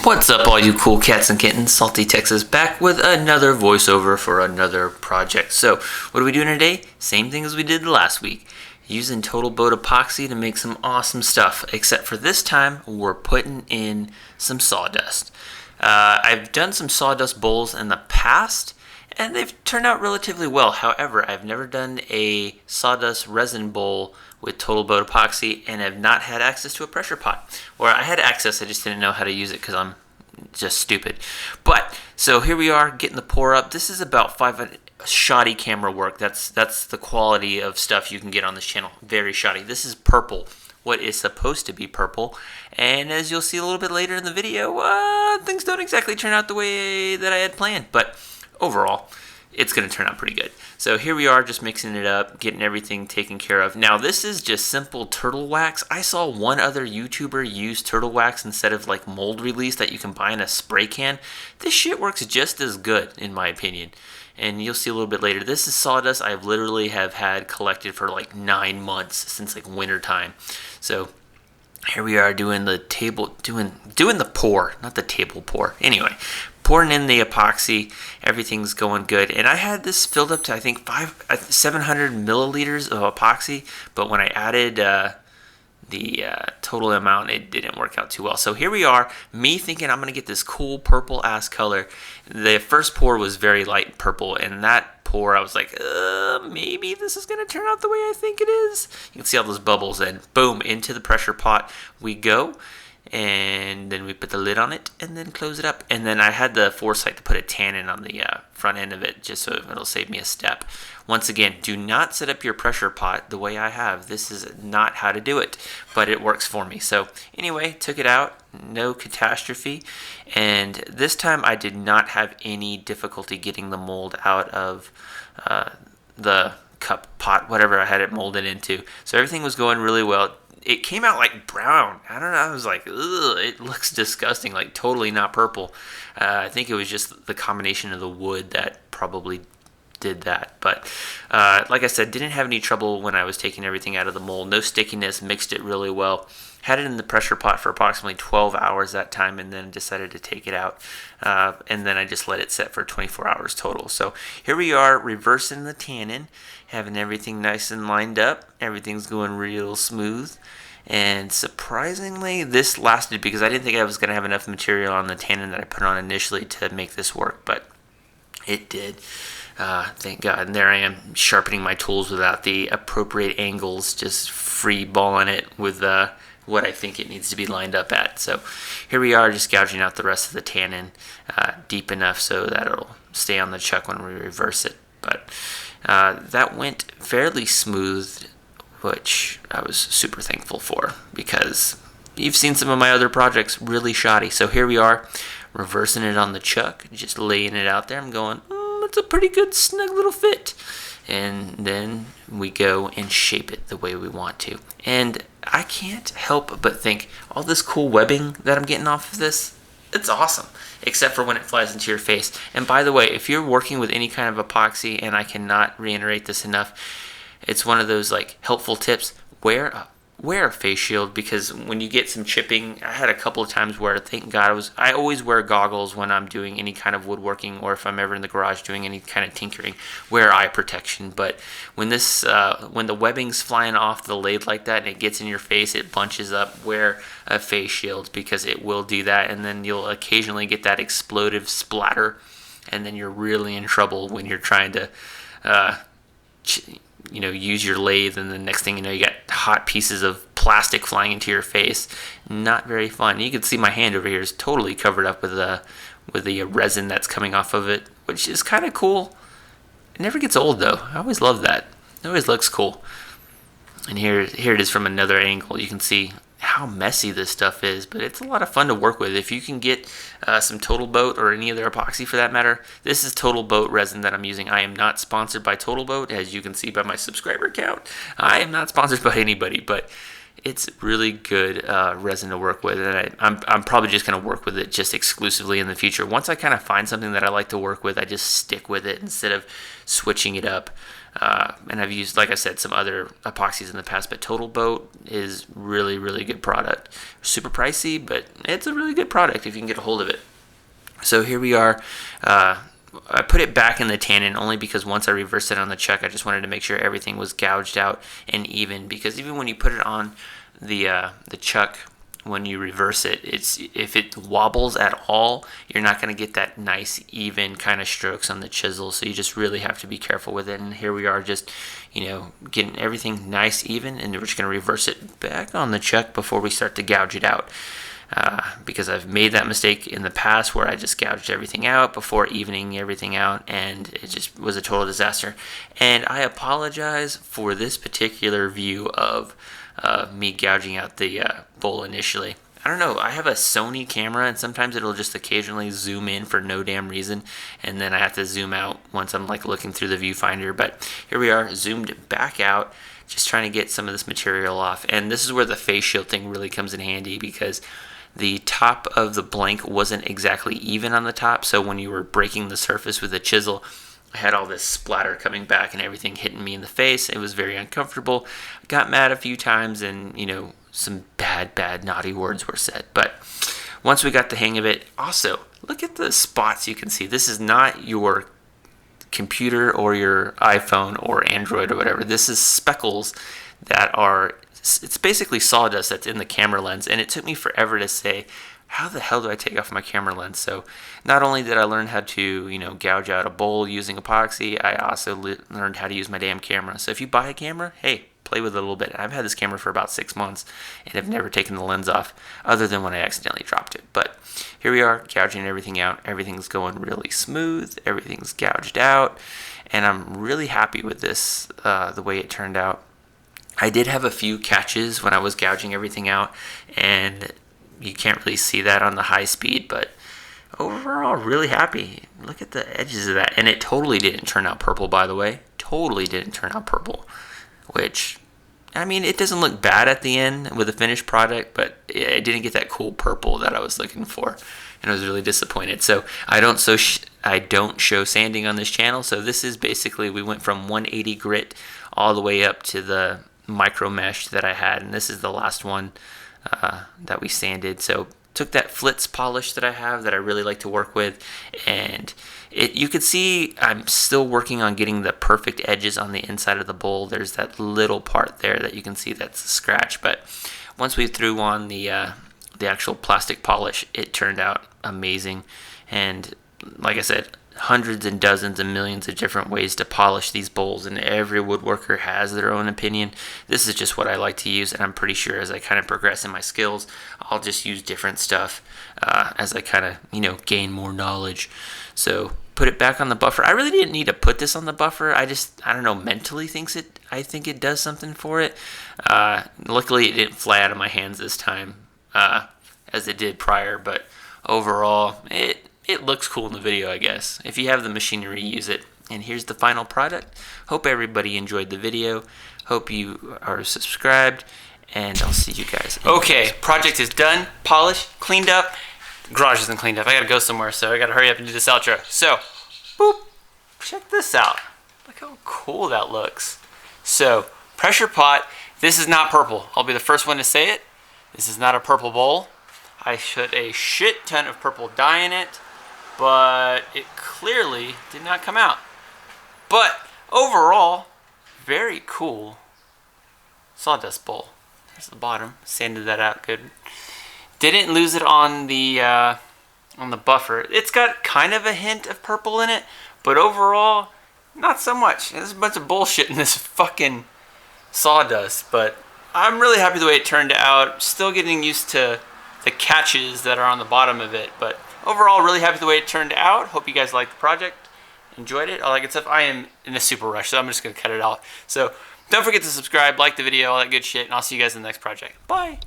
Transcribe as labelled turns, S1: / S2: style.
S1: What's up, all you cool cats and kittens? Salty Texas back with another voiceover for another project. So, what are we doing today? Same thing as we did last week. Using Total Boat Epoxy to make some awesome stuff. Except for this time, we're putting in some sawdust. I've done some sawdust bowls in the past, and they've turned out relatively well. However, I've never done a sawdust resin bowl with Total Boat Epoxy, and have not had access to a pressure pot. Or I had access, I just didn't know how to use it because I'm just stupid. But so here we are getting the pour up. This is about 500 shoddy camera work. That's the quality of stuff you can get on this channel. Very shoddy. This is purple, what is supposed to be purple, and as you'll see a little bit later in the video, things don't exactly turn out the way that I had planned, but overall it's going to turn out pretty good. So here we are, just mixing it up, getting everything taken care of. Now this is just simple turtle wax. I saw one other YouTuber use turtle wax instead of like mold release that you can buy in a spray can. This shit works just as good in my opinion. And you'll see a little bit later. This is sawdust I've literally have had collected for like 9 months since like winter time. So here we are doing the table, doing the pour, not the table pour. Anyway, pouring in the epoxy, everything's going good. And I had this filled up to I think 700 milliliters of epoxy, but when I added the total amount, it didn't work out too well. So here we are, me thinking I'm gonna get this cool purple ass color. The first pour was very light purple, and that pour I was like, maybe this is gonna turn out the way I think it is. You can see all those bubbles, and boom, into the pressure pot we go. And then we put the lid on it and then close it up. And then I had the foresight to put a tannin on the front end of it just so it'll save me a step. Once again, do not set up your pressure pot the way I have. This is not how to do it, but it works for me. So anyway, took it out, no catastrophe. And this time I did not have any difficulty getting the mold out of the cup, pot, whatever I had it molded into. So everything was going really well. It came out like brown. I don't know. I was like, ugh, it looks disgusting. Like totally not purple. I think it was just the combination of the wood that probably did that. But like I said, didn't have any trouble when I was taking everything out of the mold. No stickiness. Mixed it really well. Had it in the pressure pot for approximately 12 hours that time, and then decided to take it out. And then I just let it set for 24 hours total. So here we are, reversing the tannin, having everything nice and lined up. Everything's going real smooth. And surprisingly, this lasted because I didn't think I was going to have enough material on the tannin that I put on initially to make this work, but it did. Thank God. And there I am, sharpening my tools without the appropriate angles, just free balling it with what I think it needs to be lined up at. So here we are, just gouging out the rest of the tannin deep enough so that it'll stay on the chuck when we reverse it. But that went fairly smooth, which I was super thankful for because you've seen some of my other projects really shoddy. So here we are, reversing it on the chuck, just laying it out there. I'm going, it's a pretty good snug little fit. And then we go and shape it the way we want to. And I can't help but think, all this cool webbing that I'm getting off of this, it's awesome, except for when it flies into your face. And by the way, if you're working with any kind of epoxy, and I cannot reiterate this enough, it's one of those like helpful tips, wear a face shield, because when you get some chipping, I had a couple of times where, thank God, I always wear goggles when I'm doing any kind of woodworking, or if I'm ever in the garage doing any kind of tinkering, wear eye protection. But when when the webbing's flying off the lathe like that and it gets in your face, it bunches up, wear a face shield because it will do that, and then you'll occasionally get that explosive splatter, and then you're really in trouble when you're trying to use your lathe, and the next thing you know, you got hot pieces of plastic flying into your face. Not very fun. You can see my hand over here is totally covered up with the resin that's coming off of it, which is kind of cool. It never gets old though. I always love that. It always looks cool. And here it is from another angle. You can see how messy this stuff is, but it's a lot of fun to work with. If you can get some Total Boat, or any other epoxy for that matter, this is Total Boat resin that I'm using. I am not sponsored by Total Boat, as you can see by my subscriber count. I am not sponsored by anybody, but it's really good resin to work with, and I'm probably just going to work with it just exclusively in the future. Once I kind of find something that I like to work with, I just stick with it instead of switching it up. And I've used, like I said, some other epoxies in the past, but Total Boat is really, really good product. Super pricey, but it's a really good product if you can get a hold of it. So here we are. I put it back in the tannin only because once I reversed it on the chuck, I just wanted to make sure everything was gouged out and even, because even when you put it on the chuck, when you reverse it, if it wobbles at all, you're not going to get that nice even kind of strokes on the chisel. So you just really have to be careful with it. And here we are, just getting everything nice even, and we're just going to reverse it back on the chuck before we start to gouge it out. Because I've made that mistake in the past where I just gouged everything out before evening everything out, and it just was a total disaster. And I apologize for this particular view of me gouging out the bowl initially. I don't know, I have a Sony camera, and sometimes it'll just occasionally zoom in for no damn reason, and then I have to zoom out once I'm like looking through the viewfinder. But here we are, zoomed back out, just trying to get some of this material off. And this is where the face shield thing really comes in handy, because the top of the blank wasn't exactly even on the top, so when you were breaking the surface with a chisel, I had all this splatter coming back and everything hitting me in the face. It was very uncomfortable. I got mad a few times, and some bad naughty words were said. But once we got the hang of it, also look at the spots you can see. This is not your computer or your iPhone or Android or whatever. This is speckles that are, it's basically sawdust that's in the camera lens, and it took me forever to say, how the hell do I take off my camera lens? So not only did I learn how to, gouge out a bowl using epoxy, I also learned how to use my damn camera. So if you buy a camera, hey, play with it a little bit. I've had this camera for about 6 months, and I've never taken the lens off, other than when I accidentally dropped it. But here we are, gouging everything out. Everything's going really smooth. Everything's gouged out, and I'm really happy with this, the way it turned out. I did have a few catches when I was gouging everything out, and you can't really see that on the high speed, but overall, really happy. Look at the edges of that, and it totally didn't turn out purple, by the way. Totally didn't turn out purple, which, I mean, it doesn't look bad at the end with the finished product, but I didn't get that cool purple that I was looking for, and I was really disappointed. So I don't show sanding on this channel, so this is basically, we went from 180 grit all the way up to the micro mesh that I had, and this is the last one that we sanded. So took that Flitz polish that I have that I really like to work with, and you could see I'm still working on getting the perfect edges on the inside of the bowl. There's that little part there that you can see that's a scratch, but once we threw on the actual plastic polish, it turned out amazing. And like I said, hundreds and dozens and millions of different ways to polish these bowls, and every woodworker has their own opinion. This is just what I like to use, and I'm pretty sure as I kind of progress in my skills, I'll just use different stuff as I kind of gain more knowledge. So put it back on the buffer. I really didn't need to put this on the buffer. I don't know, mentally I think it does something for it. Luckily it didn't fly out of my hands this time as it did prior, but overall it looks cool in the video, I guess. If you have the machinery, use it. And here's the final product. Hope everybody enjoyed the video. Hope you are subscribed, and I'll see you guys. Okay, project is done, polished, cleaned up. The garage isn't cleaned up. I gotta go somewhere, so I gotta hurry up and do this outro. So, boop, check this out. Look how cool that looks. So, pressure pot. This is not purple. I'll be the first one to say it. This is not a purple bowl. I put a shit ton of purple dye in it, but it clearly did not come out. But overall, very cool sawdust bowl. There's the bottom. Sanded that out good. Didn't lose it on the buffer. It's got kind of a hint of purple in it, but overall, not so much. There's a bunch of bullshit in this fucking sawdust, but I'm really happy the way it turned out. Still getting used to the catches that are on the bottom of it, but overall, really happy the way it turned out. Hope you guys liked the project, enjoyed it, all that good stuff. I am in a super rush, so I'm just going to cut it off. So don't forget to subscribe, like the video, all that good shit, and I'll see you guys in the next project. Bye!